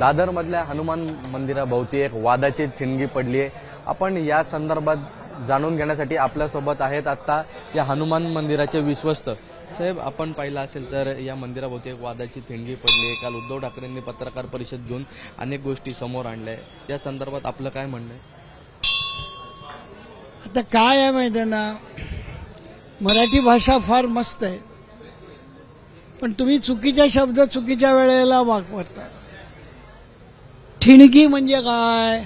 दादरमधल्या हनुमान मंदिराभोवती एक वादाची ठिणगी पडली आहे। आपण या संदर्भात जाणून घेण्यासाठी आपल्यासोबत आहेत आता या हनुमान मंदिराचे विश्वस्त साहेब। आपण पाहिलं असेल तर या मंदिराभोवती एक वादाची ठिणगी पडली आहे। काल उद्धव ठाकरेंनी पत्रकार परिषद घेऊन अनेक गोष्टी समोर आणल्या। या संदर्भात आपलं काय म्हणणं आहे? आता काय आहे माहिती आहे ना, मराठी भाषा फार मस्त आहे, पण तुम्ही चुकीचे शब्द चुकीच्या वेळेला वापरता। ठिणगी म्हणजे काय,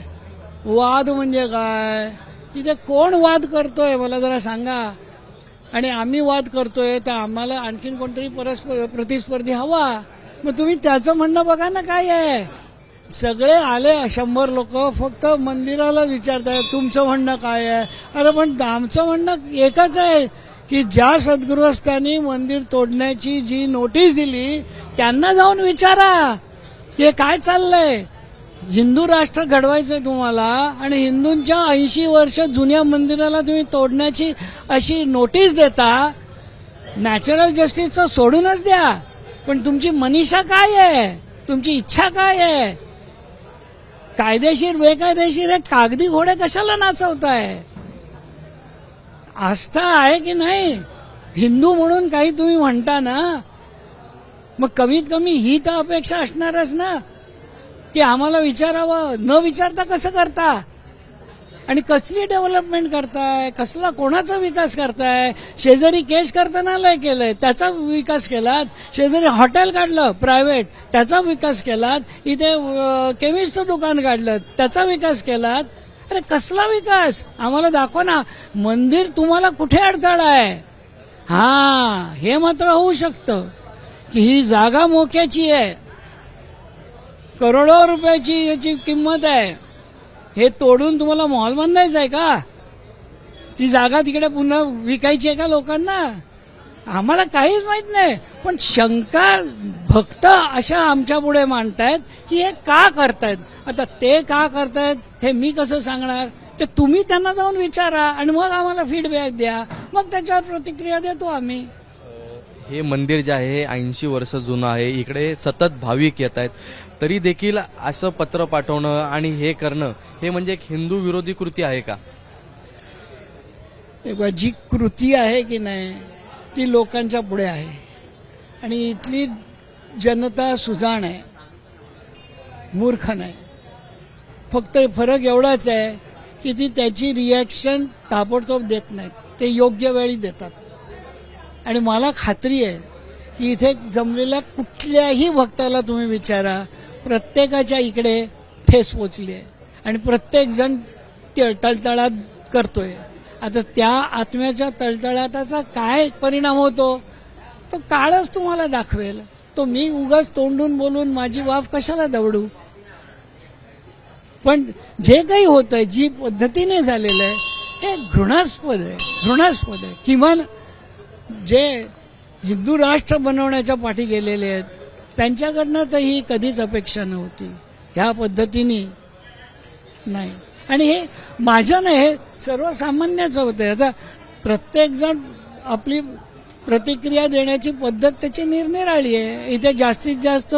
वाद म्हणजे काय, इथे कोण वाद करतोय मला जरा सांगा। आणि आम्ही वाद करतोय तर आम्हाला आणखीन कोणतरी प्रतिस्पर्धी हवा, मग तुम्ही त्याचं म्हणणं बघा ना काय आहे। सगळे आले 100 लोक, फक्त मंदिराला विचारताय तुमचं म्हणणं काय आहे। अरे पण आमचं म्हणणं एकच आहे की ज्या सद्गृहस्थांनी मंदिर तोडण्याची जी नोटीस दिली त्यांना जाऊन विचारा की काय चाललंय। हिंदू राष्ट्र घडवायचंय तुम्हाला आणि हिंदूंच्या 80 वर्ष जुन्या मंदिराला तुम्ही तोडण्याची अशी नोटीस देता। नॅचरल जस्टिसचं सोडूनच द्या, पण तुमची मनीषा काय आहे, तुमची इच्छा काय आहे। कायदेशीर बेकायदेशीर हे कागदी घोडे कशाला नाचवताय? आस्था आहे की नाही? हिंदू म्हणून काही तुम्ही म्हणता ना, मग कमीत कमी ही तर अपेक्षा असणारच ना की आम्हाला विचारावं। न विचारता कसं करता आणि कसली डेव्हलपमेंट करताय, कसला कोणाचा विकास करताय? शेजारी केस करताना केलंय त्याचा विकास केलात, शेजारी हॉटेल काढलं प्रायव्हेट त्याचा विकास केलात, इथे केमिस्टचं दुकान काढलं त्याचा विकास केलात। अरे कसला विकास आम्हाला दाखवा ना। मंदिर तुम्हाला कुठे अडथळा आहे? हा, हे मात्र होऊ शकतं की ही जागा मोक्याची आहे, करोडो रुपयाची याची किंमत आहे, हे तोडून तुम्हाला मॉल बांधायचा आहे का? ती जागा तिकडे पुन्हा विकायची आहे का लोकांना? आम्हाला काहीच माहित नाही, पण शंका भक्त अशा आमच्या पुढे मांडतायत की हे का करतायत। आता ते का करतायत हे मी कसं सांगणार? ते तुम्ही त्यांना जाऊन विचारा आणि मग आम्हाला फीडबॅक द्या, मग त्याच्यावर प्रतिक्रिया देतो आम्ही। हे मंदिर जे आहे 80 वर्ष जुनं आहे, इकडे सतत भाविक येत आहेत, तरी देखील असं पत्र पाठवणं आणि हे करणं हे म्हणजे एक हिंदू विरोधी कृती आहे का? जी कृती आहे की नाही ती लोकांच्या पुढे आहे आणि इथली जनता सुजाण आहे, मूर्ख नाही। फक्त फरक एवढाच आहे की ती त्याची रिॲक्शन ताबडतोब देत नाहीत, ते योग्य वेळी देतात। आणि मला खात्री आहे की इथे जमलेल्या कुठल्याही भक्ताला तुम्ही विचारा, प्रत्येकाच्या इकडे ठेस पोचली आहे आणि प्रत्येक जण तळतळाट करतोय। आता त्या आत्म्याच्या तळतळाटाचा काय परिणाम होतो तो काळच तुम्हाला दाखवेल। तो मी उगाच तोंडून बोलून माझी वाफ कशाला दवडू? पण जे काही होतंय, जी पद्धतीने झालेलं आहे हे घृणास्पद आहे, घृणास्पद आहे। किमान जे हिंदू राष्ट्र बनवण्याच्या पाठी गेलेले आहेत त्यांच्याकडनं तर ही कधीच अपेक्षा नव्हती, ह्या पद्धतीने नाही। आणि हे माझं नाही, हे सर्वसामान्यच होतंय। आता प्रत्येक जण आपली प्रतिक्रिया देण्याची पद्धत त्याची निरनिराळी आहे। इथे जास्तीत जास्त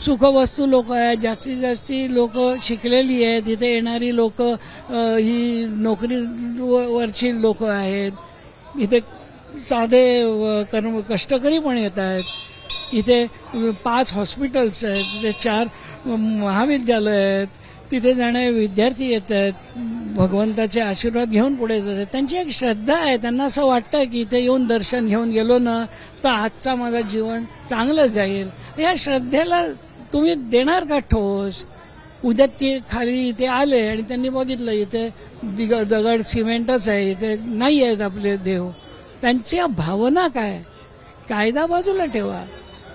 सुखवस्तू लोक आहेत, जास्तीत जास्त लोक शिकलेली आहेत, इथे येणारी लोक ही नोकरीवरची लोक आहेत, इथे साधे कष्टकरी पण येत आहेत। इथे 5 हॉस्पिटल्स आहेत, तिथे 4 महाविद्यालय आहेत, तिथे जाणारे विद्यार्थी येत आहेत, भगवंताचे आशीर्वाद घेऊन पुढे येत आहेत। त्यांची एक श्रद्धा आहे, त्यांना असं वाटतं की इथे येऊन दर्शन घेऊन गेलो ना तर आजचा माझं जीवन चांगलं जाईल। या श्रद्धेला तुम्ही देणार का ठोस? उद्या ते खाली इथे आले आणि त्यांनी बघितलं इथे दगड सिमेंटच आहे, इथे नाही आहेत आपले देव, त्यांच्या भावना काय? कायदा बाजूला ठेवा।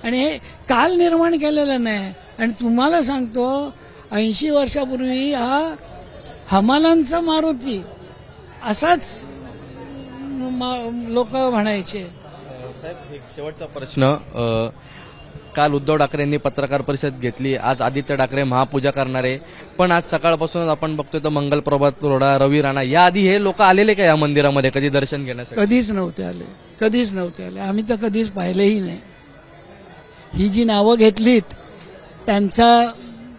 आणि हे काल निर्माण केलेलं नाही। आणि तुम्हाला सांगतो 80 वर्षापूर्वी हा हमालांचा मारुती असाच लोक म्हणायचे। साहेब, एक शेवटचा प्रश्न, काल उद्धव ठाकरेंनी पत्रकार परिषद घेतली, आज आदित्य ठाकरे महापूजा करणार आहे, पण आज सकाळपासूनच आपण बघतोय तर मंगल प्रभात रोडा, रवी राणा याआधी हे लोक आलेले का या मंदिरामध्ये कधी दर्शन घेण्यासाठी? कधीच नव्हते आले, कधीच नव्हते आले, आम्ही तर कधीच पाहिलेही नाही। ही जी नावं घेतलीत त्यांचा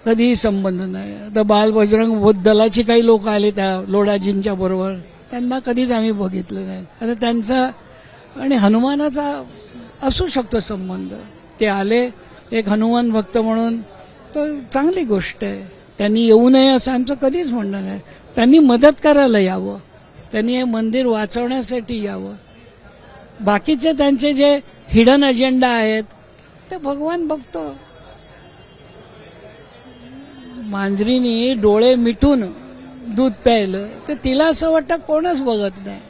कधीही संबंध नाही. आता बाल बजरंग दलाची काही लोक आले त्या लोडाजींच्या बरोबर, त्यांना कधीच आम्ही बघितलं नाही. आता त्यांचा आणि हनुमानाचा असू शकतो संबंध. ते आले एक हनुमान भक्त म्हणून, तर चांगली गोष्ट आहे. त्यांनी येऊ नये असं आमचं कधीच म्हणणं नाही. त्यांनी मदत करायला यावं, त्यांनी हे मंदिर वाचवण्यासाठी यावं. बाकीचे त्यांचे जे हिडन अजेंडा आहेत ते भगवान बघतो. मांजरीने डोळे मिटून दूध प्यायलं तर तिला असं वाटतं कोणच बघत नाही.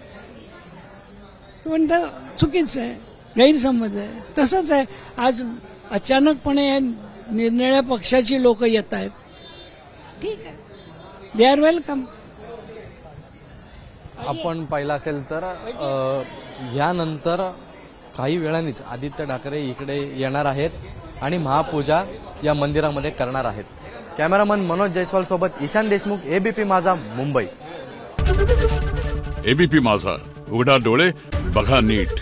तो म्हणतं चुकीचं आहे, गैरसमज आहे. तसंच आहे, आज अचानकपणे निरनिळ्या पक्षाची लोक येत आहेत. ठीक आहे, दे आर वेलकम. आपण पाहिलं असेल तर यानंतर काही वेळानेच आदित्य ठाकरे इकडे येणार आहेत आणि महापूजा या मंदिरामध्ये करणार आहेत. कॅमेरामन मनोज जयस्वाल सोबत ईशान देशमुख, एबीपी माझा, मुंबई. एबीपी माझा, उघडा डोळे बघा नीट.